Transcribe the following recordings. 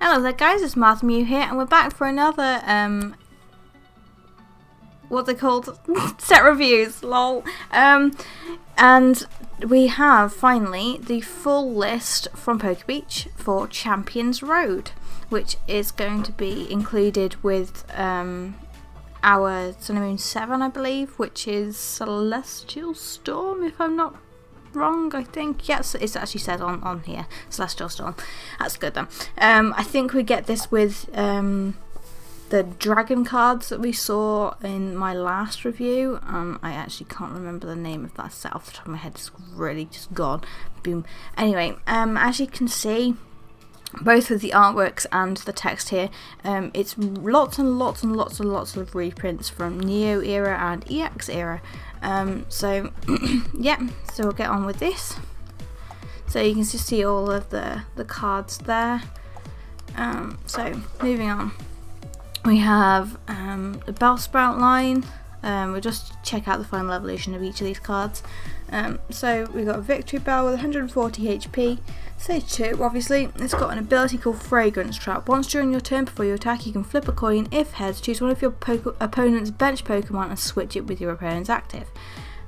Hello there guys, it's MarthaMew here, and we're back for another, what they called? Set reviews, lol. And we have, finally, the full list from Pokebeach for Champions Road, which is going to be included with, our Sun and Moon 7, I believe, which is Celestial Storm, if I'm not wrong, I think. Yes, it actually says on here, Celestial Storm. That's good then. I think we get this with the dragon cards that we saw in my last review. I actually can't remember the name of that set off the top of my head. It's really just gone. Boom. Anyway, as you can see, both with the artworks and the text here, it's lots and lots and lots and lots of reprints from Neo era and EX era. So yeah, so we'll get on with this. So you can just see all of the cards there. So moving on, we have the Bellsprout line. We'll just check out the final evolution of each of these cards. So we've got Victory Bell with 140 HP. Stage 2, obviously, it's got an ability called Fragrance Trap. Once during your turn before you attack, you can flip a coin. If heads, choose one of your opponent's bench Pokemon and switch it with your opponent's active.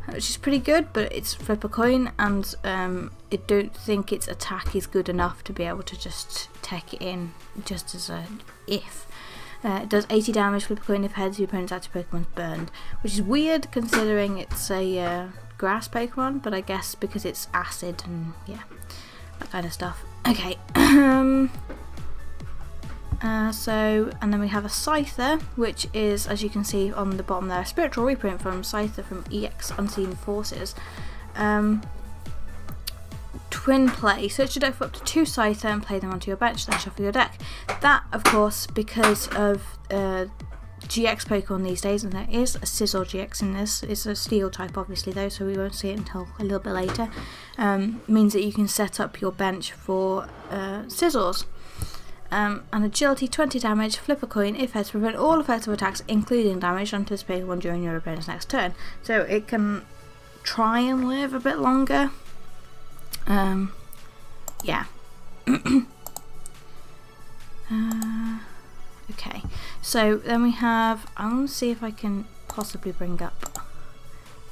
Which is pretty good, but it's flip a coin, and I don't think its attack is good enough to be able to just take it in just as a if. It does 80 damage, flip a coin. If heads, your opponent's active Pokemon's burned. Which is weird considering it's a grass Pokemon, but I guess because it's acid and yeah, that kind of stuff. Okay, so, and then we have a Scyther, which is, as you can see on the bottom there, a spiritual reprint from Scyther from EX Unseen Forces. Twin play. Search your deck for up to 2 Scyther and play them onto your bench, then shuffle your deck. That, of course, because of GX Pokemon these days, and there is a Scizor GX in this. It's a steel type obviously though, so we won't see it until a little bit later. Means that you can set up your bench for Scizors. And agility 20 damage, flip a coin. If heads, prevent all effective attacks including damage onto this Pokemon during your opponent's next turn. So it can try and live a bit longer. Yeah. Okay, so then we have, I want to see if I can possibly bring up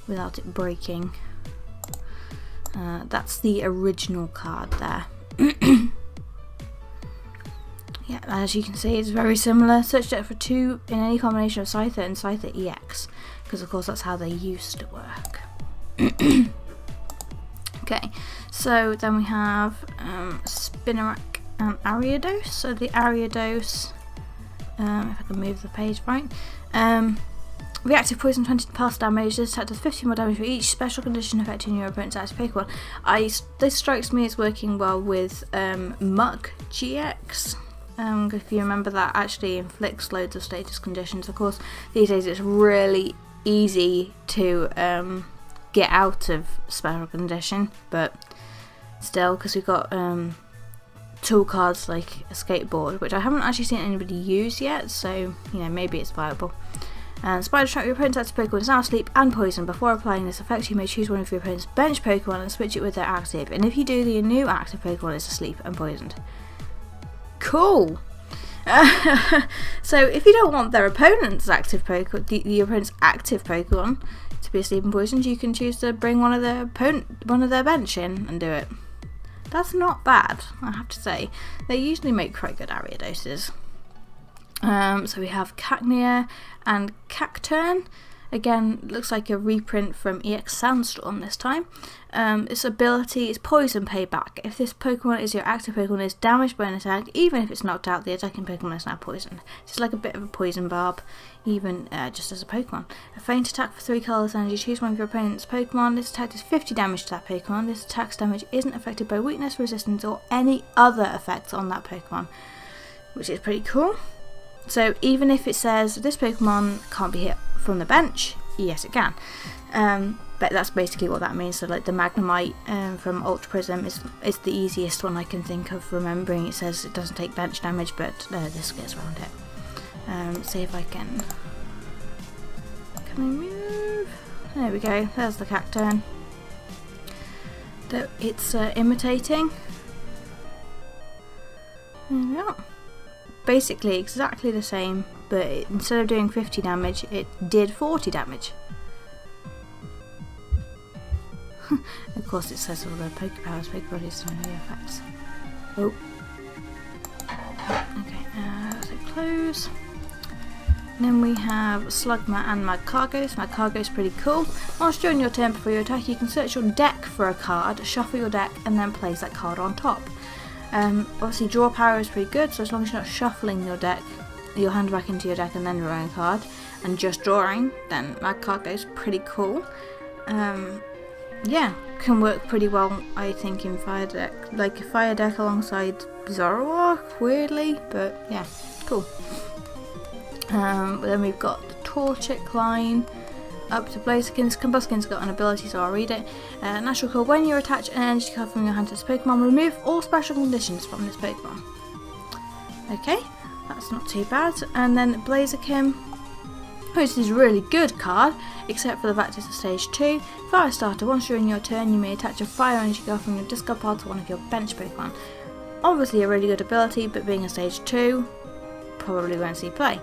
without it breaking. That's the original card there. Yeah, as you can see, it's very similar. Search deck for 2 in any combination of Scyther and Scyther EX, because of course that's how they used to work. Okay, so then we have Spinarak and Ariados. So the Ariados, if I can move the page right, reactive poison 20 pulse damage. This attack does 50 more damage for each special condition affecting your opponent's active Pokemon. This strikes me as working well with Muck GX. If you remember, that actually inflicts loads of status conditions. Of course, these days it's really easy to get out of special condition, but still, because we've got tool cards like a skateboard, which I haven't actually seen anybody use yet, so you know, maybe it's viable. And Spider Trap, your opponent's active Pokemon is now asleep and poisoned. Before applying this effect, you may choose one of your opponent's bench Pokemon and switch it with their active, and if you do, the new active Pokemon is asleep and poisoned. Cool! So if you don't want their opponent's active Pokemon, the opponent's active Pokemon to be asleep and poisoned, you can choose to bring one of their bench in and do it. That's not bad, I have to say. They usually make quite good Ariadoses. So we have Cacnea and Cacturn. Again, looks like a reprint from EX Sandstorm this time. Its ability is Poison Payback. If this Pokemon is your active Pokemon, it is damaged by an attack, even if it's knocked out, the attacking Pokemon is now poisoned. It's like a bit of a poison barb, even just as a Pokemon. A faint attack for 3 colourless energy. Choose one of your opponent's Pokemon. This attack does 50 damage to that Pokemon. This attack's damage isn't affected by weakness, resistance, or any other effects on that Pokemon, which is pretty cool. So even if it says this Pokemon can't be hit from the bench, yes it can. But that's basically what that means. So like the Magnemite from Ultra Prism is the easiest one I can think of remembering. It says it doesn't take bench damage, but this gets around it. See if I can I move? There we go, there's the Cacturn that it's imitating. There we are. basically exactly the same, but instead of doing 50 damage, it did 40 damage. Of course it says all the Pokepowers, Pokebodies, and the effects. Oh. Okay, so close. And then we have Slugma and Magcargo. Magcargo is pretty cool. Whilst during your turn before you attack, you can search your deck for a card, shuffle your deck, and then place that card on top. Obviously draw power is pretty good, so as long as you're not shuffling your deck, your hand back into your deck and then drawing a card, and just drawing, then Magcargo is pretty cool. Yeah, can work pretty well, I think, in fire deck. Like a fire deck alongside Zoroark, weirdly, but yeah, cool. Then we've got the Torchic line up to Blaziken's. Combusken's got an ability, so I'll read it. Natural call: when you attach an energy card from your hand to this Pokemon, remove all special conditions from this Pokemon. Okay, that's not too bad. And then Blaziken, which is a really good card, except for the fact it's a stage 2. Fire starter: once during your turn, you may attach a fire energy card from your discard pile to one of your bench Pokemon. Obviously a really good ability, but being a stage 2, probably won't see play.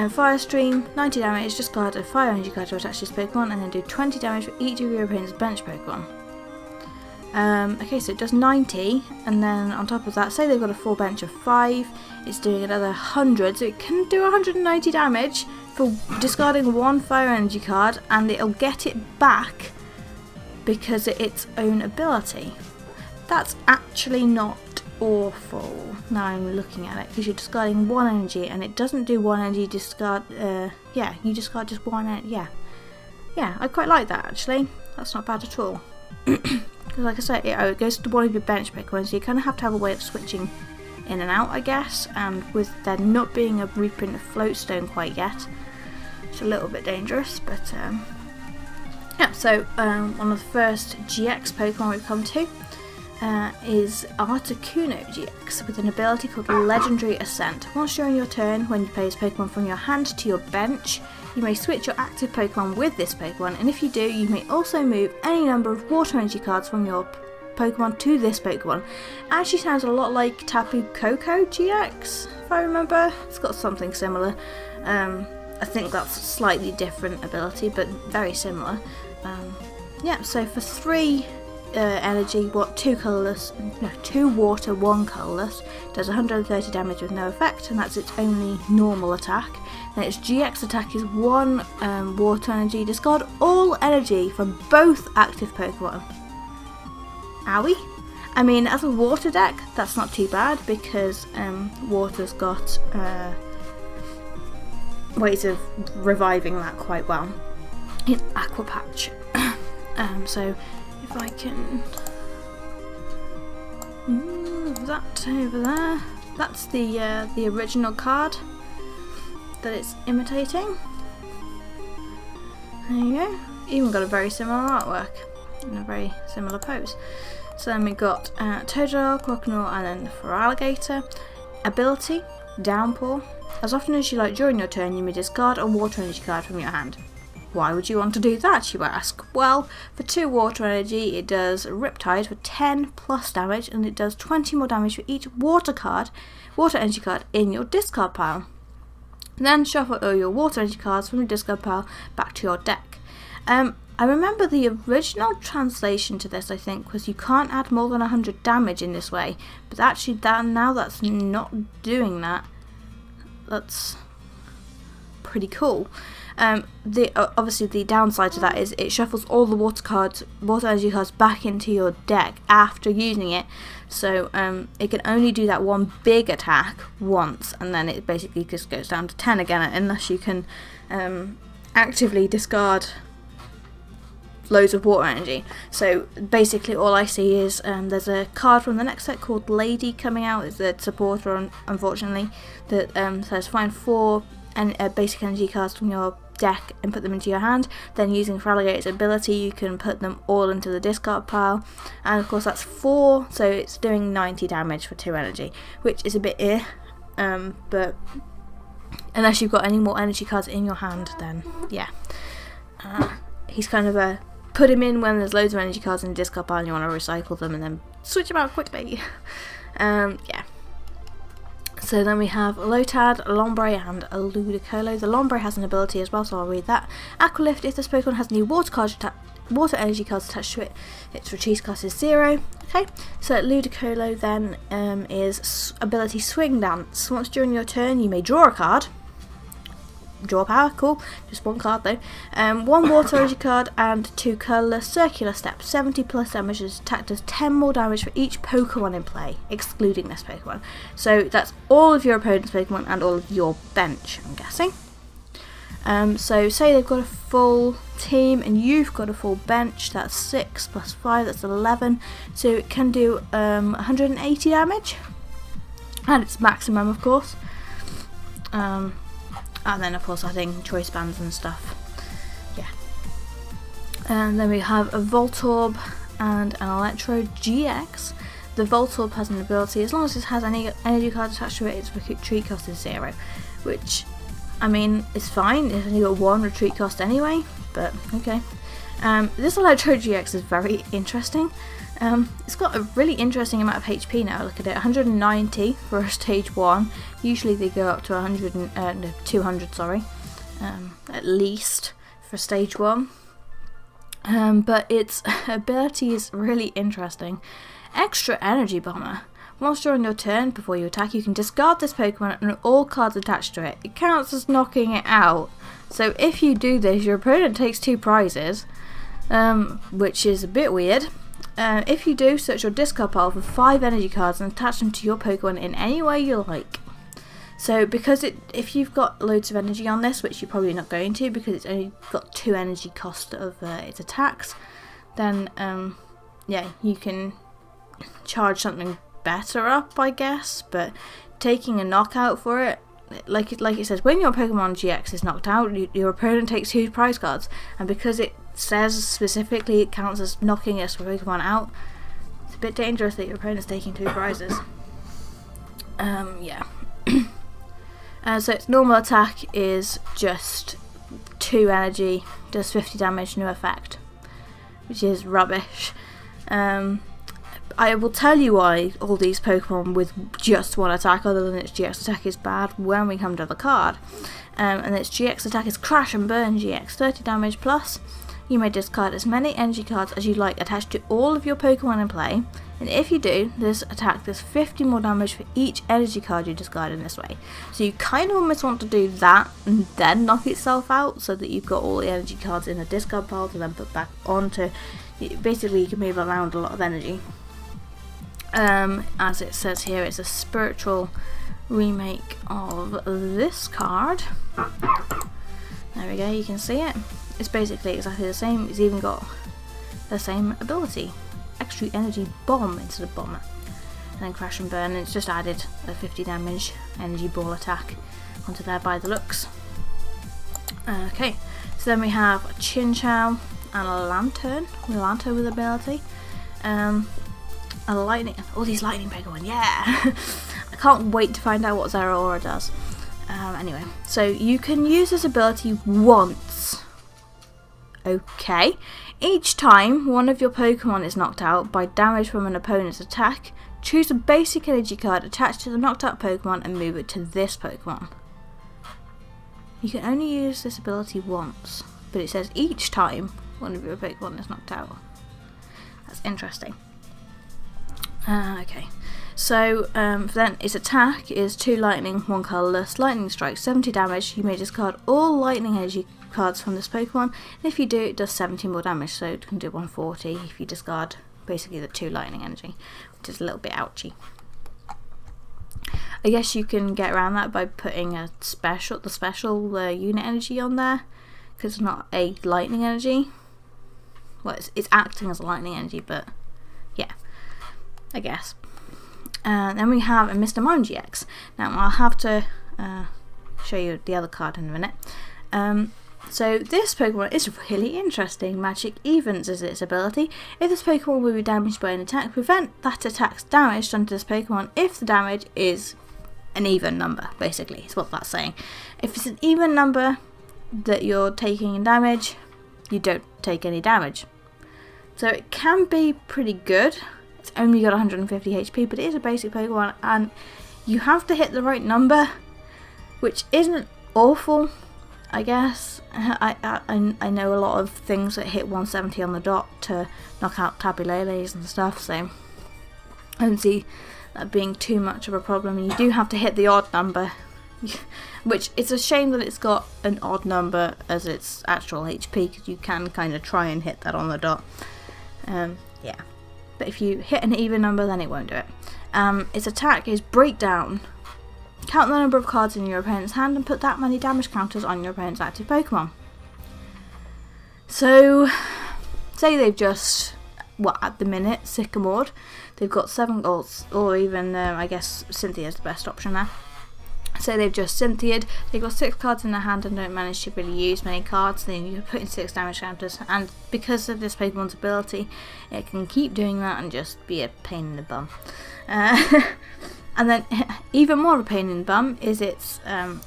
Fire Stream, 90 damage, discard a fire energy card to attach this Pokemon and then do 20 damage for each of your opponent's bench Pokemon. Okay, so it does 90, and then on top of that, say they've got a full bench of 5, it's doing another 100, so it can do 190 damage for discarding one fire energy card, and it'll get it back because of its own ability. That's actually not awful. Now I'm looking at it, because you're discarding one energy and it doesn't do one energy discard. Yeah, you discard just one energy. Yeah, I quite like that actually. That's not bad at all. Because like I said, it goes to one of your bench Pokemon, so you kind of have to have a way of switching in and out, I guess, and with there not being a reprint of Floatstone quite yet, it's a little bit dangerous, but yeah, so one of the first GX Pokemon we've come to is Articuno GX with an ability called Legendary Ascent. Once during your turn, when you place Pokemon from your hand to your bench, you may switch your active Pokemon with this Pokemon, and if you do, you may also move any number of water energy cards from your Pokemon to this Pokemon. Actually sounds a lot like Tapu Koko GX, if I remember. It's got something similar. I think that's a slightly different ability, but very similar. Yeah, so for 3 energy, 2 colourless, no, 2 water, 1 colourless, does 130 damage with no effect, and that's its only normal attack. Then its GX attack is 1 water energy, discard all energy from both active Pokemon. Owie? I mean, as a water deck, that's not too bad, because water's got ways of reviving that quite well in Aqua Patch. So if I can move that over there, that's the original card that it's imitating. There you go. Even got a very similar artwork in a very similar pose. So then we got Totodile, Croconaw, and then Feraligatr. Ability: Downpour. As often as you like during your turn, you may discard a water energy card from your hand. Why would you want to do that, you ask? Well, for 2 water energy, it does Riptide for 10 plus damage, and it does 20 more damage for each water energy card in your discard pile. Then shuffle all your water energy cards from your discard pile back to your deck. I remember the original translation to this, I think, was you can't add more than 100 damage in this way, but actually now that's not doing that. That's pretty cool. Obviously the downside to that is it shuffles all the water energy cards back into your deck after using it, so it can only do that one big attack once, and then it basically just goes down to 10 again, unless you can actively discard loads of water energy. So basically all I see is there's a card from the next set called Lady coming out. It's a supporter, unfortunately, that says find 4 basic energy cards from your deck and put them into your hand. Then using Feraligator's ability, you can put them all into the discard pile, and of course that's 4, so it's doing 90 damage for 2 energy, which is a bit but unless you've got any more energy cards in your hand, then yeah, he's kind of a put him in when there's loads of energy cards in the discard pile and you want to recycle them and then switch them out quickly. Yeah. So then we have Lotad, Lombre and a Ludicolo. The Lombre has an ability as well, so I'll read that. Aqualift, if this Pokemon has any water energy cards attached to it, its release cost is 0. Okay, so Ludicolo then is ability Swing Dance. Once during your turn you may draw a card. Draw power, cool. Just one card though. 1 water energy card and 2 colourless. Circular Step. 70 plus damage. This attack does 10 more damage for each Pokemon in play, excluding this Pokemon. So that's all of your opponent's Pokemon and all of your bench, I'm guessing. So say they've got a full team and you've got a full bench. That's 6 plus 5. That's 11. So it can do 180 damage, and it's maximum, of course. And then of course adding choice bands and stuff. Yeah. And then we have a Voltorb and an Electro GX. The Voltorb has an ability, as long as it has any energy cards attached to it, its retreat cost is 0. Which, I mean, it's fine. It's only got 1 retreat cost anyway, but okay. This Electro GX is very interesting. It's got a really interesting amount of HP now. Look at it, 190 for a stage 1. Usually they go up to 200, sorry, at least for stage 1. But its ability is really interesting. Extra Energy Bomber. Once during your turn, before you attack, you can discard this Pokemon and all cards attached to it. It counts as knocking it out. So if you do this, your opponent takes 2 prizes, which is a bit weird. If you do, search your discard pile for 5 energy cards and attach them to your Pokemon in any way you like. So because if you've got loads of energy on this, which you're probably not going to because it's only got 2 energy cost of its attacks, then yeah, you can charge something better up, I guess. But taking a knockout for it, like it says, when your Pokemon GX is knocked out, your opponent takes 2 prize cards, and because it says specifically it counts as knocking a Pokemon out, it's a bit dangerous that your opponent's taking 2 prizes. Yeah. So its normal attack is just 2 energy, does 50 damage, no effect, which is rubbish. I will tell you why all these Pokemon with just 1 attack other than its GX attack is bad when we come to the card. And its GX attack is Crash and Burn GX, 30 damage plus. You may discard as many energy cards as you like attached to all of your Pokemon in play, and if you do, this attack does 50 more damage for each energy card you discard in this way. So you kind of almost want to do that and then knock itself out, so that you've got all the energy cards in a discard pile to then put back onto. Basically you can move around a lot of energy. As it says here, it's a spiritual remake of this card. There we go, you can see it. It's basically exactly the same. It's even got the same ability, Extra Energy Bomb instead of Bomber, and then Crash and Burn, and it's just added a 50 damage energy ball attack onto there by the looks. Okay, so then we have a Chinchou and a Lantern with ability, a lightning. All these lightning Pokemon, yeah. I can't wait to find out what Zeraora does. Anyway, so you can use this ability once. Okay. Each time one of your Pokemon is knocked out by damage from an opponent's attack, choose a basic energy card attached to the knocked out Pokemon and move it to this Pokemon. You can only use this ability once, but it says each time one of your Pokemon is knocked out. That's interesting. Okay. So then its attack is 2 lightning, 1 colourless. Lightning strike, 70 damage. You may discard all lightning energy cards from this Pokemon, and if you do, it does 70 more damage, so it can do 140 if you discard basically the 2 lightning energy, which is a little bit ouchy. I guess you can get around that by putting the special unit energy on there, because it's not a lightning energy. Well, it's acting as a lightning energy, but yeah, I guess. Then we have a Mr. Mime GX. Now I'll have to show you the other card in a minute. So this Pokemon is really interesting. Magic Evens is its ability. If this Pokemon will be damaged by an attack, prevent that attack's damage done to this Pokemon if the damage is an even number, basically, is what that's saying. If it's an even number that you're taking in damage, you don't take any damage. So it can be pretty good. It's only got 150 HP, but it is a basic Pokemon, and you have to hit the right number, which isn't awful, I guess. I know a lot of things that hit 170 on the dot to knock out tabulates and stuff, so I don't see that being too much of a problem. You do have to hit the odd number, which it's a shame that it's got an odd number as its actual HP, because you can kind of try and hit that on the dot. Yeah, but if you hit an even number, then it won't do it. Its attack is Breakdown. Count the number of cards in your opponent's hand and put that many damage counters on your opponent's active Pokemon. So, say they've just, well, at the minute, Sycamored, they've got 7 golds, or even, I guess, Cynthia's the best option there. Say they've just Cynthia'd, they've got 6 cards in their hand and don't manage to really use many cards, then you put in 6 damage counters, and because of this Pokemon's ability, it can keep doing that and just be a pain in the bum. And then, even more of a pain in the bum is its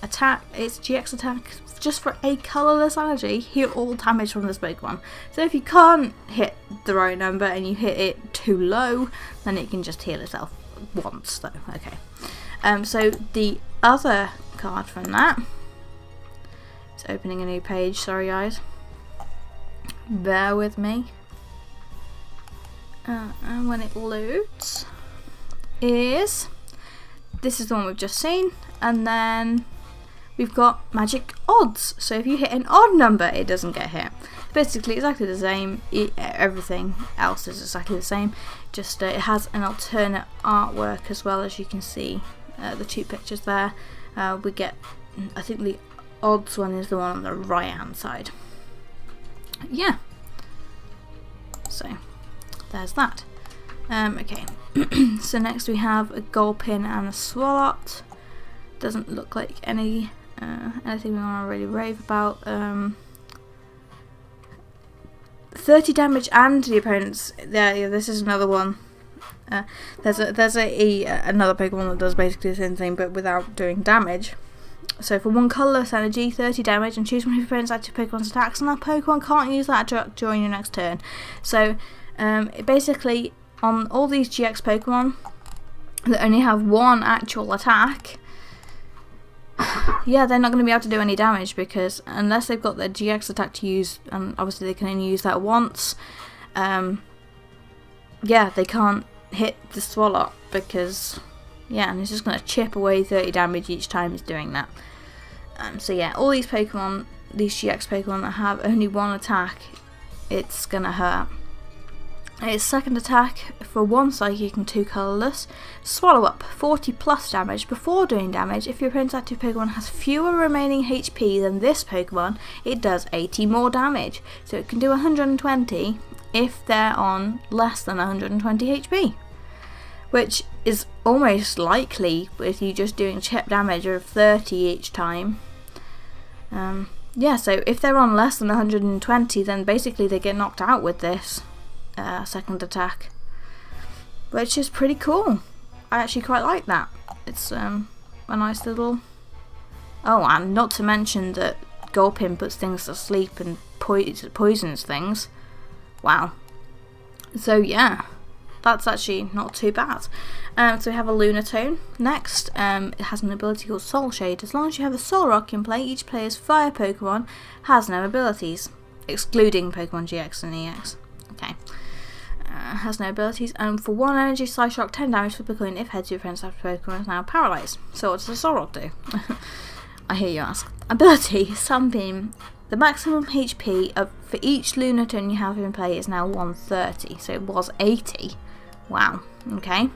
attack, its GX attack. Just for a colourless energy, heal all damage from this Pokemon. So if you can't hit the right number and you hit it too low, then it can just heal itself once, though. Okay. So the other card from that, it's opening a new page, sorry guys. Bear with me. And when it loads, this is the one we've just seen, and then we've got magic odds. So if you hit an odd number, it doesn't get hit. Basically exactly the same, everything else is exactly the same, just it has an alternate artwork as well, as you can see, the 2 pictures there. We get, I think the odds one is the one on the right hand side. Yeah, so there's that. Okay, so next we have a Gulpin and a Swalot. Doesn't look like anything we want to really rave about. 30 damage and the opponent's. Yeah, this is another one. There's another Pokemon that does basically the same thing but without doing damage. So for 1 colourless energy, 30 damage, and choose one of your opponent's active Pokemon's attacks, and that Pokemon can't use that during your next turn. So it basically, on all these GX Pokemon that only have 1 actual attack, yeah, they're not going to be able to do any damage, because unless they've got their GX attack to use, and obviously they can only use that once, yeah, they can't hit the Swalot, because, yeah, and it's just going to chip away 30 damage each time it's doing that. So yeah, all these Pokemon, these GX Pokemon that have only 1 attack, it's going to hurt. Its second attack, for 1 psychic and 2 colourless, Swallow Up, 40 plus damage. Before doing damage, if your opponent's active Pokemon has fewer remaining HP than this Pokemon, it does 80 more damage. So it can do 120 if they're on less than 120 HP. Which is almost likely with you just doing chip damage of 30 each time. Yeah, so if they're on less than 120, then basically they get knocked out with this second attack, which is pretty cool. I actually quite like that. It's a nice little... Oh, and not to mention that Gulpin puts things to sleep and poisons things. Wow. So yeah, that's actually not too bad. So we have a Lunatone next. It has an ability called Soul Shade. As long as you have a Soul Rock in play, each player's fire Pokemon has no abilities, excluding Pokemon GX and EX. Okay. Has no abilities, and for 1 energy, Slice Rock 10 damage for Pokemon if heads your friend's active Pokemon is now paralysed. So what does the Soul Rock do? I hear you ask. Ability, Sunbeam. The maximum HP for each Lunatone you have in play is now 130, so it was 80. Wow, okay.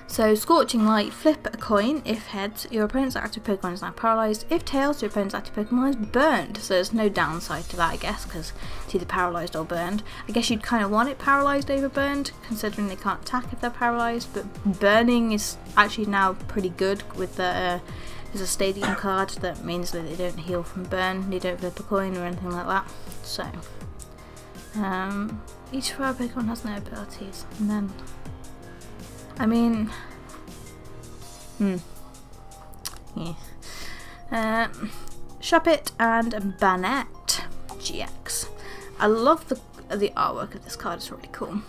So Scorching Light, flip a coin. If heads, your opponent's active Pokemon is now paralysed. If tails, your opponent's active Pokemon is burned. So there's no downside to that, I guess, because it's either paralysed or burned. I guess you'd kind of want it paralysed over burned, considering they can't attack if they're paralysed, but burning is actually now pretty good with the... there's a Stadium card that means that they don't heal from burn, they don't flip a coin or anything like that. So, each fire Pokemon has no abilities, and then... I mean, yeah. Shuppet and Banette GX. I love the artwork of this card, it's really cool.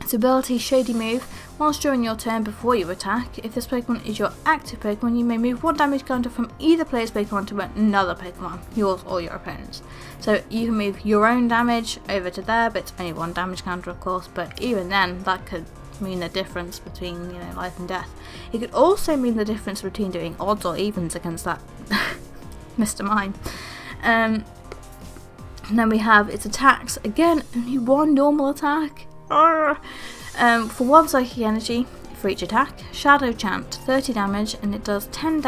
Its ability, Shady Move. Once during your turn before you attack, if this Pokemon is your active Pokemon, you may move one damage counter from either player's Pokemon to another Pokemon, yours or your opponent's. So you can move your own damage over to there, but it's only one damage counter, of course, but even then, that could mean the difference between, you know, life and death. It could also mean the difference between doing odds or evens against that Mr. Mime. And then we have its attacks. Again, only one normal attack. For one psychic energy for each attack, Shadow Chant, 30 damage, and it does 10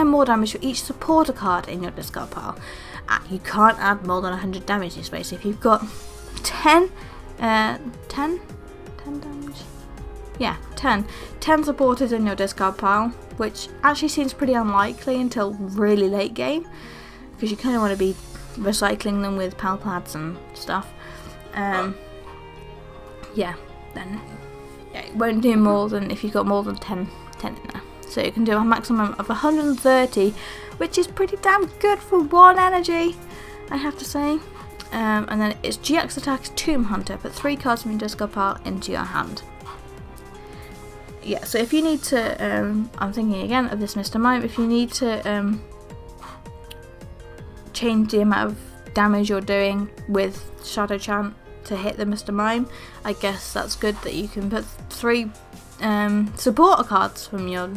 more damage for each supporter card in your discard pile. You can't add more than 100 damage to space. If you've got 10 damage? Yeah, 10 supporters in your discard pile, which actually seems pretty unlikely until really late game, because you kind of want to be recycling them with pal pads and stuff. Yeah, then it won't do more than if you've got more than 10 in there. So you can do a maximum of 130, which is pretty damn good for one energy, I have to say. And then its GX attack is Tomb Hunter. Put 3 cards from your discard pile into your hand. Yeah, so if you need to, I'm thinking again of this Mr. Mime, if you need to change the amount of damage you're doing with Shadow Chant to hit the Mr. Mime, I guess that's good that you can put 3 supporter cards from your,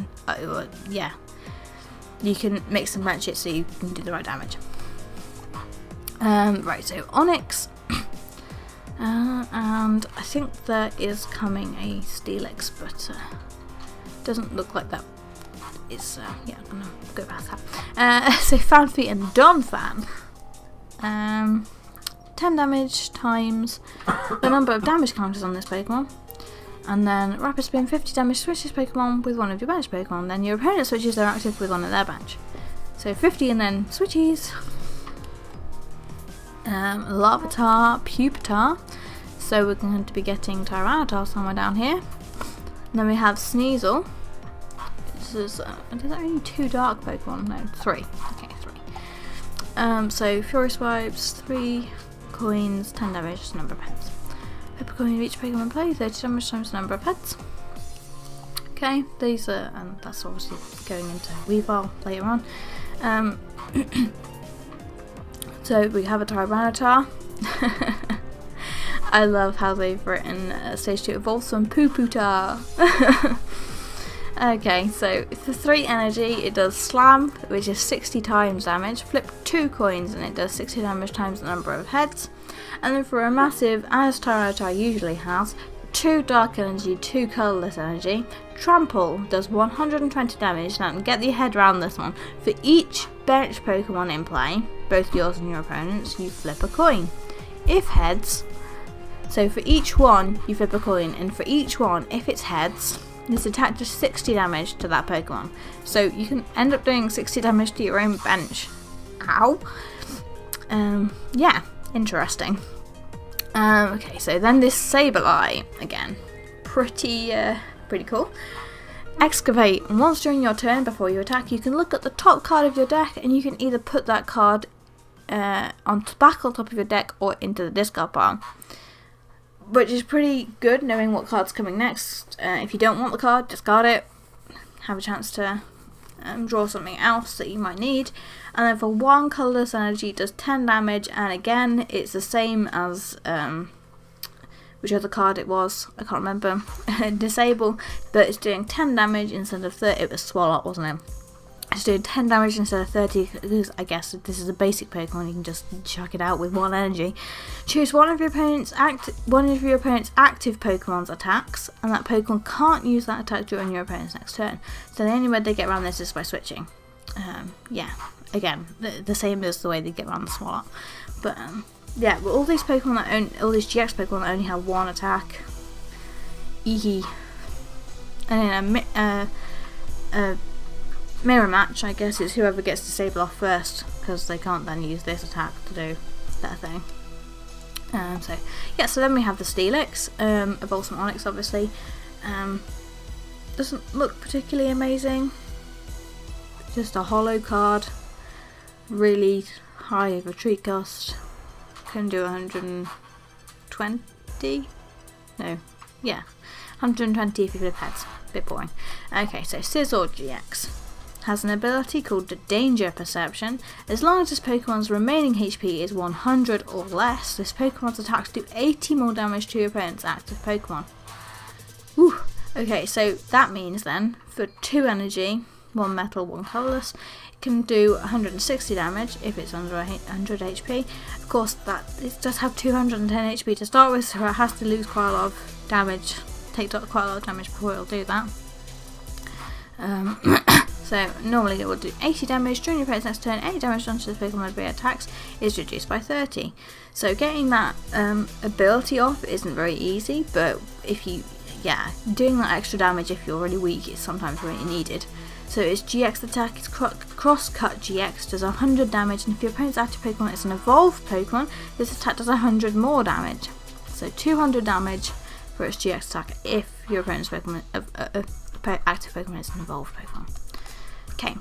yeah, you can mix and match it so you can do the right damage. Right, so Onyx, and I think there is coming a Steelix, but doesn't look like that. It's, yeah, I'm gonna go past that. So Fanfy and Donphan. 10 damage times the number of damage counters on this Pokemon, and then Rapid Spin, 50 damage, switch this Pokemon with one of your bench Pokemon, then your opponent switches their active with one of their bench. So 50 and then switches. Larvitar, Pupitar, so we're going to be getting Tyranitar somewhere down here. And then we have Sneasel. This is, is there only 2 dark Pokemon? No, 3. Okay, 3. So Fury Swipes, 3 coins, 10 damage, just number of heads. Pepper coin of each Pokemon play, 30 damage times the number of heads. Okay, these are, and that's obviously going into Weavile later on. So we have a Tyranitar. I love how they've written Stage 2 Evolves from Puputar. Okay, so for 3 energy, it does Slam, which is 60 times damage. Flip 2 coins, and it does 60 damage times the number of heads. And then for a massive, as Tyranitar usually has, 2 dark energy, 2 colourless energy. Trample does 120 damage. Now, get your head around this one. For each bench Pokemon in play, both yours and your opponent's, you flip a coin. If heads, so for each one, you flip a coin, and for each one, if it's heads, this attack does 60 damage to that Pokemon. So you can end up doing 60 damage to your own bench. Ow. Yeah, interesting. Okay, so then this Sableye again, pretty cool. Excavate. Once during your turn before you attack, you can look at the top card of your deck, and you can either put that card back on top of your deck or into the discard pile, which is pretty good knowing what card's coming next. If you don't want the card, discard it, have a chance to draw something else that you might need. And then for 1 colourless energy, it does 10 damage, and again it's the same as which other card it was, I can't remember. Disable, but it's doing 10 damage instead of 30. It was Swallow, wasn't it? It's doing 10 damage instead of 30, because I guess this is a basic Pokemon, you can just chuck it out with 1 energy. Choose one of your opponent's active Pokemon's attacks, and that Pokemon can't use that attack during your opponent's next turn. So the only way they get around this is by switching. Yeah, again, the same as the way they get around the Swallow. But yeah, but all these Pokemon all these GX Pokemon that only have 1 attack. Eehee. And then a mirror match, I guess, is whoever gets Disable off first, because they can't then use this attack to do that thing. So yeah, so then we have the Steelix, Evolves from Onyx, obviously. Doesn't look particularly amazing. Just a hollow card, really high retreat cost. Can do 120. No, Yeah, 120 if you flip heads. Bit boring. Okay, so Scizor GX has an ability called the Danger Perception. As long as this Pokemon's remaining HP is 100 or less, this Pokemon's attacks do 80 more damage to your opponent's active Pokemon. Whew. Okay, so that means then, for 2 energy, 1 metal, 1 colourless, it can do 160 damage if it's under 100 HP. Of course, it does have 210 HP to start with, so it has to lose quite a lot of damage, take quite a lot of damage before it'll do that. So normally it will do 80 damage during your opponent's next turn. Any damage done to this Pokemon via attacks is reduced by 30. So getting that ability off isn't very easy, but doing that extra damage if you're really weak is sometimes really needed. So its GX attack is Cross-Cut GX, does 100 damage, and if your opponent's active Pokemon is an evolved Pokemon, this attack does 100 more damage. So 200 damage for its GX attack if your opponent's Pokemon, active Pokemon is an evolved Pokemon. Okay,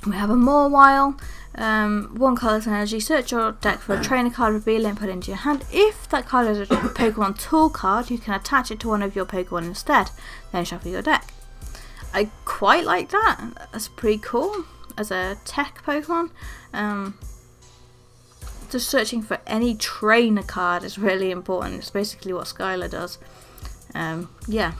we have a Mawile, 1 colourless energy. Search your deck for a trainer card, reveal it and put it into your hand. If that card is a Pokemon tool card, you can attach it to one of your Pokemon instead, then shuffle your deck. I quite like that. That's pretty cool as a tech Pokemon. Just searching for any trainer card is really important. It's basically what Skylar does. Yeah.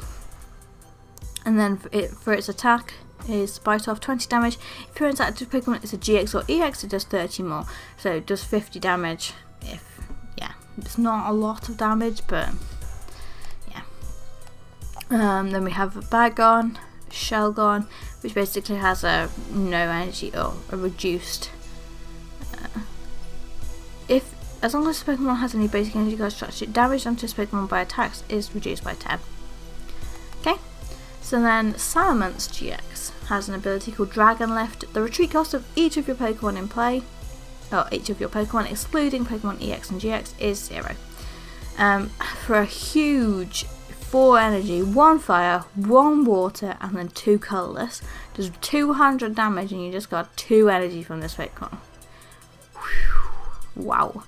And then for its attack is Bite Off, 20 damage. If your active Pokemon is a GX or EX, it does 30 more. So it does 50 damage. It's not a lot of damage, but yeah. Then we have Bagon, Shelgon, which basically has a no energy or a reduced. As long as this Pokemon has any basic energy cards structure, damage done to this Pokemon by attacks is reduced by 10. Okay. So then Salamence GX has an ability called Dragon Lift. The retreat cost of each of your Pokemon in play, or each of your Pokemon excluding Pokemon EX and GX, is 0. For a huge 4 energy, 1 fire, 1 water, and then 2 colourless, does 200 damage, and you just got 2 energy from this Pokemon. Whew. Wow.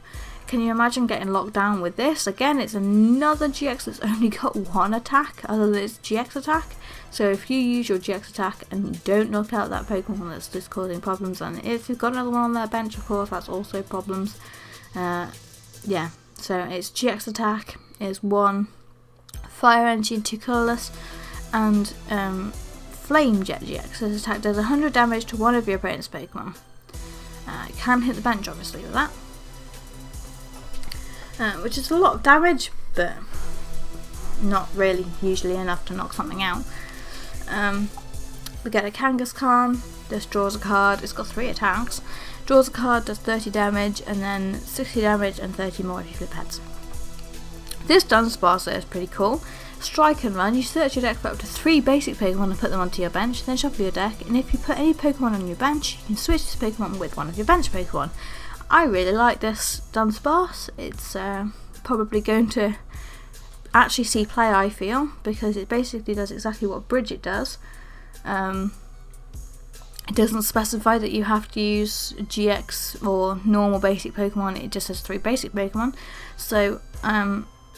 Can you imagine getting locked down with this? Again, it's another GX that's only got 1 attack other than its GX attack. So if you use your GX attack and you don't knock out that Pokemon that's just causing problems, and if you've got another one on their bench, of course, that's also problems. Yeah, so its GX attack is 1 fire energy and 2 colourless, and Flame Jet GX. This attack does 100 damage to one of your opponent's Pokemon. It can hit the bench, obviously, with that. Which is a lot of damage, but not really usually enough to knock something out. We get a Kangaskhan. This draws a card. It's got 3 attacks. Draws a card, does 30 damage, and then 60 damage and 30 more if you flip heads. This Dunsparcer is pretty cool. Strike and Run. You search your deck for up to 3 basic Pokemon and put them onto your bench, then shuffle your deck, and if you put any Pokemon on your bench, you can switch this Pokemon with one of your bench Pokemon. I really like this Dunsparce. It's probably going to actually see play, I feel, because it basically does exactly what Bridget does. It doesn't specify that you have to use GX or normal basic Pokemon, it just has 3 basic Pokemon. So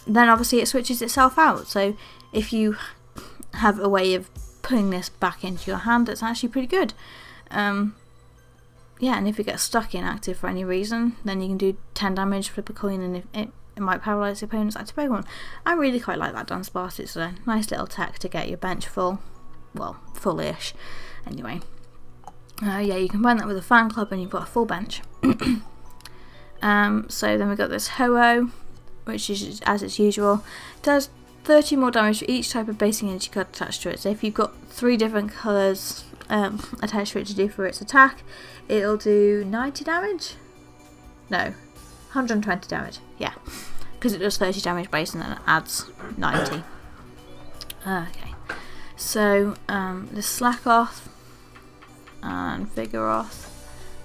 then obviously it switches itself out. So if you have a way of putting this back into your hand, it's actually pretty good. Yeah, and if it gets stuck inactive for any reason, then you can do 10 damage, flip a coin, and it might paralyse the opponent's active Pokemon. I really quite like that Dunsparce. It's a nice little tech to get your bench full. Well, fully-ish. Anyway. Yeah, you combine that with a fan club and you've got a full bench. So then we've got this Ho-Oh, which is, as its usual, does 30 more damage for each type of basic energy card attached to it. So if you've got 3 different colours attached to it to do for its attack, it'll do 90 damage? No, 120 damage, yeah. Because it does 30 damage base and then it adds 90. Okay, so the Slakoth and Vigoroth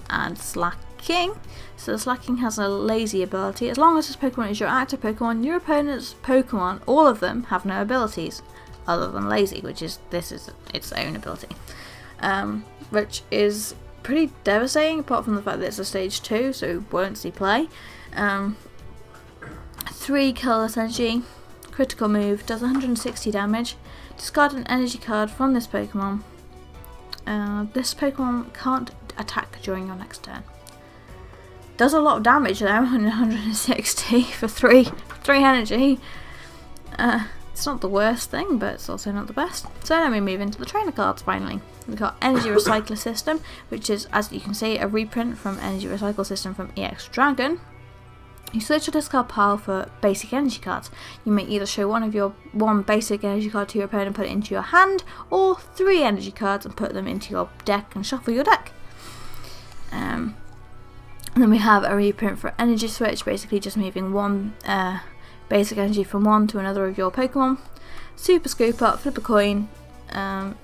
and Slacking. So the Slacking has a lazy ability. As long as this Pokemon is your active Pokemon, your opponent's Pokemon, all of them, have no abilities other than lazy, which is its own ability. Which is pretty devastating, apart from the fact that it's a stage 2, so it won't see play. 3 colourless energy, critical move, does 160 damage. Discard an energy card from this Pokemon. This Pokemon can't attack during your next turn. Does a lot of damage though, 160 for 3 energy. It's not the worst thing, but it's also not the best. So then we move into the trainer cards finally. We've got Energy Recycler System, which is, as you can see, a reprint from Energy Recycle System from EX Dragon. You search your discard pile for basic energy cards. You may either show one basic energy card to your opponent and put it into your hand, or 3 energy cards and put them into your deck and shuffle your deck. And then we have a reprint for Energy Switch, basically just moving one basic energy from one to another of your Pokemon. Super Scoop Up, flip a coin.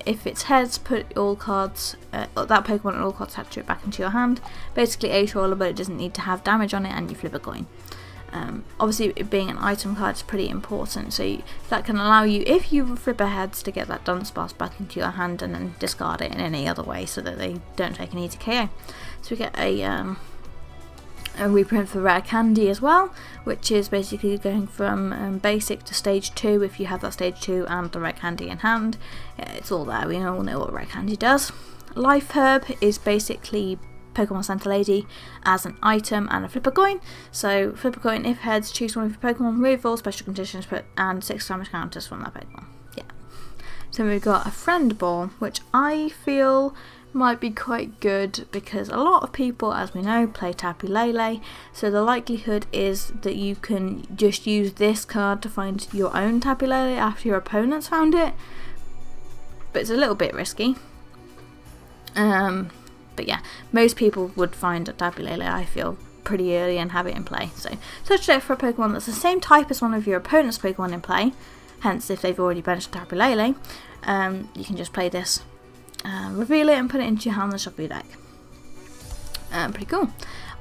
If it's heads, put all cards, that Pokemon and all cards attached to it back into your hand. Basically A-Troller, but it doesn't need to have damage on it, and you flip a coin. Obviously, it being an item card is pretty important, so that can allow you, if you flip a heads, to get that Dunsparce back into your hand and then discard it in any other way so that they don't take an easy KO. So we get a reprint for Rare Candy as well, which is basically going from basic to stage 2 if you have that stage 2 and the Rare Candy in hand. It's all there, we all know what Rare Candy does. Life Herb is basically Pokemon Center Lady as an item and a flip a coin. So flip a coin, if heads, choose one of your Pokemon, remove all special conditions, and 6 damage counters from that Pokemon. Yeah. So we've got a Friend Ball, which I feel might be quite good because a lot of people, as we know, play Tapu Lele, so the likelihood is that you can just use this card to find your own Tapu Lele after your opponent's found it, but it's a little bit risky. But yeah, most people would find a Tapu Lele, I feel, pretty early and have it in play. So search it for a Pokemon that's the same type as one of your opponent's Pokemon in play, hence if they've already benched Tapu Lele, you can just play this. Reveal it and put it into your hand and shuffle your deck. Pretty cool.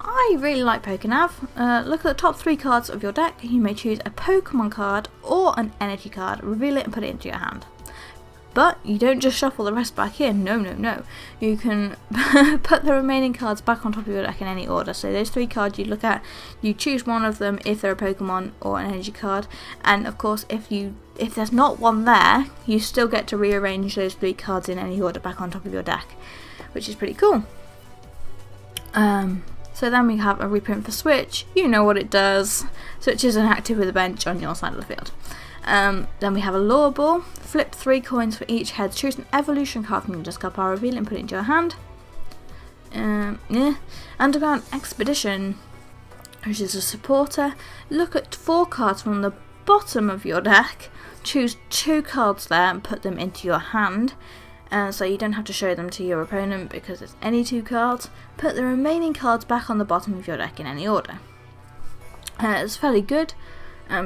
I really like Pokenav. Look at the top 3 cards of your deck. You may choose a Pokemon card or an energy card, reveal it and put it into your hand. But you don't just shuffle the rest back in, no. You can put the remaining cards back on top of your deck in any order. So those 3 cards you look at, you choose one of them if they're a Pokemon or an energy card, and of course if there's not one there, you still get to rearrange those 3 cards in any order back on top of your deck, which is pretty cool. So then we have a reprint for Switch. You know what it does. Switch is inactive with a bench on your side of the field. Then we have a Lure Ball. Flip 3 coins for each head. Choose an evolution card from your discard pile, reveal it and put it into your hand. Underground Expedition, which is a supporter. Look at 4 cards from the bottom of your deck. Choose 2 cards there and put them into your hand. So you don't have to show them to your opponent because it's any 2 cards. Put the remaining cards back on the bottom of your deck in any order. It's fairly good.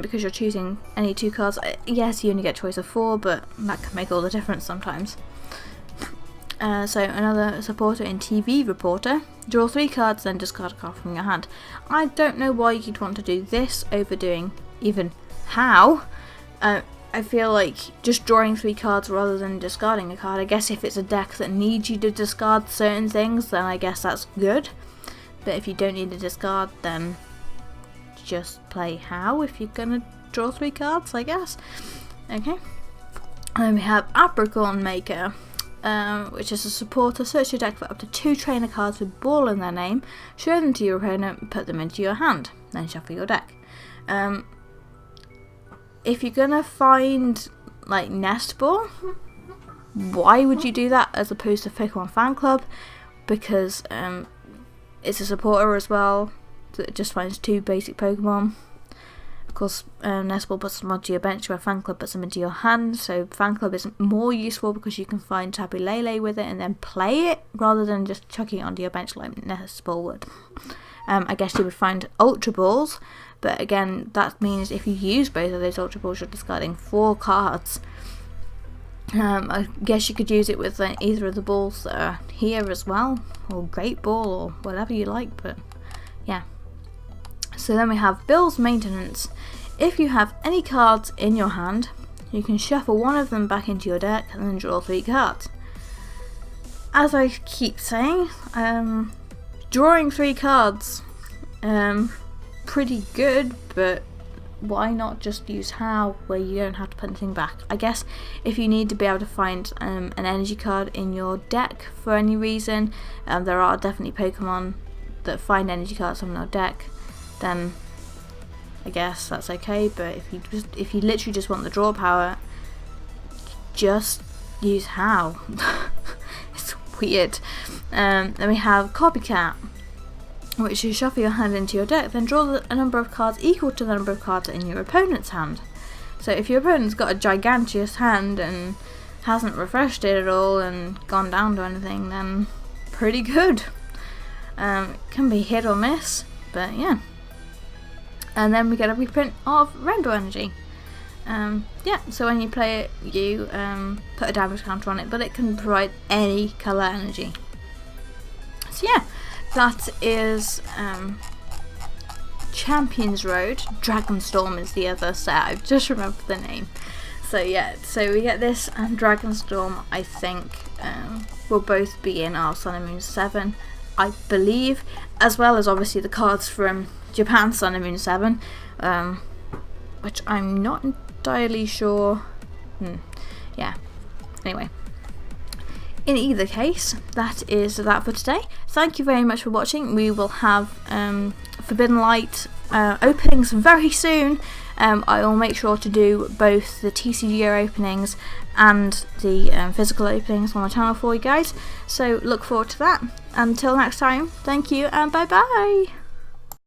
Because you're choosing any 2 cards. Yes, you only get a choice of 4, but that can make all the difference sometimes. So another supporter in TV Reporter. Draw 3 cards, then discard a card from your hand. I don't know why you'd want to do this over doing even how. I feel like just drawing 3 cards rather than discarding a card. I guess if it's a deck that needs you to discard certain things, then I guess that's good. But if you don't need to discard, then just play how if you're gonna draw 3 cards, I guess. Okay. And then we have Apricorn Maker, which is a supporter. Search your deck for up to 2 trainer cards with ball in their name, show them to your opponent and put them into your hand, then shuffle your deck. If you're gonna find like Nest Ball, why would you do that as opposed to Pokemon Fan Club? Because it's a supporter as well that just finds 2 basic Pokemon. Of course, Nest Ball puts them onto your bench, where Fan Club puts them into your hand, so Fan Club is more useful because you can find Tapu Lele with it and then play it, rather than just chucking it onto your bench like Nest Ball would. I guess you would find Ultra Balls, but again, that means if you use both of those Ultra Balls, you're discarding 4 cards. I guess you could use it with either of the balls that are here as well, or Great Ball, or whatever you like, but yeah. So then we have Bill's Maintenance. If you have any cards in your hand, you can shuffle one of them back into your deck and then draw 3 cards. As I keep saying, drawing 3 cards, pretty good, but why not just use how, where you don't have to put anything back? I guess if you need to be able to find an energy card in your deck for any reason, there are definitely Pokemon that find energy cards on their deck, then I guess that's okay. But if you literally just want the draw power, just use how. It's weird. Then we have Copycat, which you shuffle your hand into your deck, then draw a number of cards equal to the number of cards in your opponent's hand. So if your opponent's got a gigantic hand and hasn't refreshed it at all and gone down to anything, then pretty good. It can be hit or miss, but yeah. And then we get a reprint of Rainbow Energy. Yeah, so when you play it, you put a damage counter on it, but it can provide any colour energy. So yeah, that is Champions Road. Dragonstorm is the other set, I've just remembered the name. So yeah, so we get this, and Dragonstorm I think will both be in our Sun and Moon 7, I believe, as well as obviously the cards from Japan Sun and Moon 7, which I'm not entirely sure. Yeah, anyway. In either case, that is that for today. Thank you very much for watching. We will have Forbidden Light openings very soon. I will make sure to do both the TCG openings and the physical openings on the channel for you guys. So look forward to that. Until next time, thank you and bye bye.